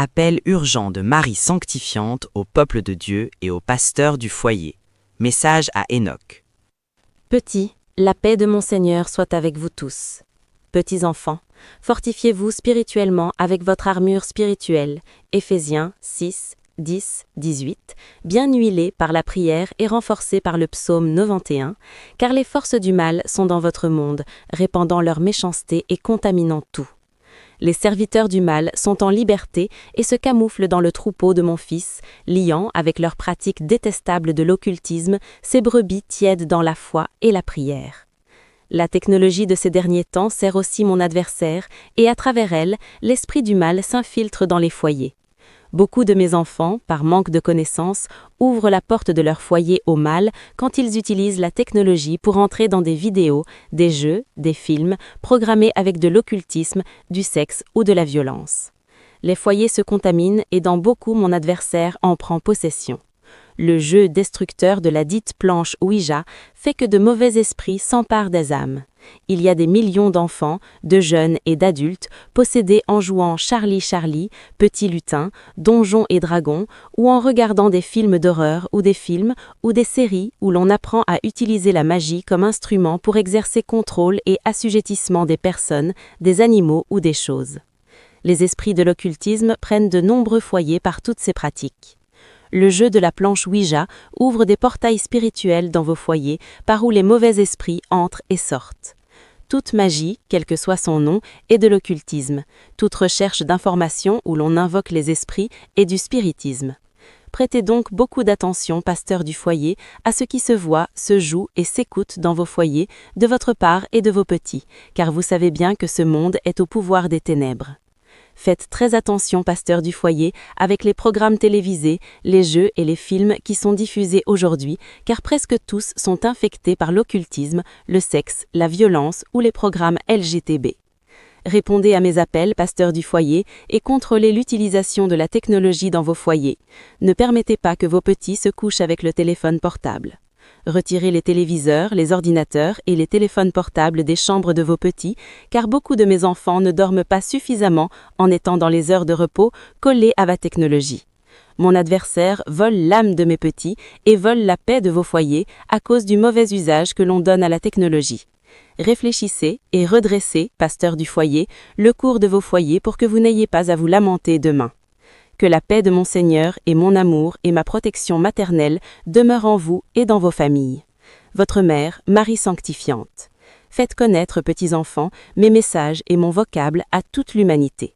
Appel urgent de Marie sanctifiante au peuple de Dieu et aux pasteurs du foyer. Message à Enoch. Petits, la paix de mon Seigneur soit avec vous tous. Petits enfants, fortifiez-vous spirituellement avec votre armure spirituelle. Éphésiens 6, 10, 18, bien huilée par la prière et renforcée par le psaume 91, car les forces du mal sont dans votre monde, répandant leur méchanceté et contaminant tout. Les serviteurs du mal sont en liberté et se camouflent dans le troupeau de mon fils, liant, avec leurs pratiques détestables de l'occultisme, ces brebis tièdes dans la foi et la prière. La technologie de ces derniers temps sert aussi mon adversaire, et à travers elle, l'esprit du mal s'infiltre dans les foyers. Beaucoup de mes enfants, par manque de connaissances, ouvrent la porte de leur foyer au mal quand ils utilisent la technologie pour entrer dans des vidéos, des jeux, des films, programmés avec de l'occultisme, du sexe ou de la violence. Les foyers se contaminent et dans beaucoup mon adversaire en prend possession. Le jeu destructeur de la dite planche Ouija fait que de mauvais esprits s'emparent des âmes. Il y a des millions d'enfants, de jeunes et d'adultes possédés en jouant Charlie Charlie, Petit Lutin, Donjons et Dragons ou en regardant des films d'horreur ou des films ou des séries où l'on apprend à utiliser la magie comme instrument pour exercer contrôle et assujettissement des personnes, des animaux ou des choses. Les esprits de l'occultisme prennent de nombreux foyers par toutes ces pratiques. Le jeu de la planche Ouija ouvre des portails spirituels dans vos foyers par où les mauvais esprits entrent et sortent. Toute magie, quel que soit son nom, est de l'occultisme. Toute recherche d'informations où l'on invoque les esprits est du spiritisme. Prêtez donc beaucoup d'attention, pasteurs du foyer, à ce qui se voit, se joue et s'écoute dans vos foyers, de votre part et de vos petits, car vous savez bien que ce monde est au pouvoir des ténèbres. Faites très attention, pasteurs du foyer, avec les programmes télévisés, les jeux et les films qui sont diffusés aujourd'hui, car presque tous sont infectés par l'occultisme, le sexe, la violence ou les programmes LGTB. Répondez à mes appels, pasteurs du foyer, et contrôlez l'utilisation de la technologie dans vos foyers. Ne permettez pas que vos petits se couchent avec le téléphone portable. Retirez les téléviseurs, les ordinateurs et les téléphones portables des chambres de vos petits, car beaucoup de mes enfants ne dorment pas suffisamment en étant dans les heures de repos collés à la technologie. Mon adversaire vole l'âme de mes petits et vole la paix de vos foyers à cause du mauvais usage que l'on donne à la technologie. Réfléchissez et redressez, pasteurs du foyer, le cours de vos foyers pour que vous n'ayez pas à vous lamenter demain. Que la paix de mon Seigneur et mon amour et ma protection maternelle demeurent en vous et dans vos familles. Votre mère, Marie sanctifiante. Faites connaître, petits enfants, mes messages et mon vocable à toute l'humanité.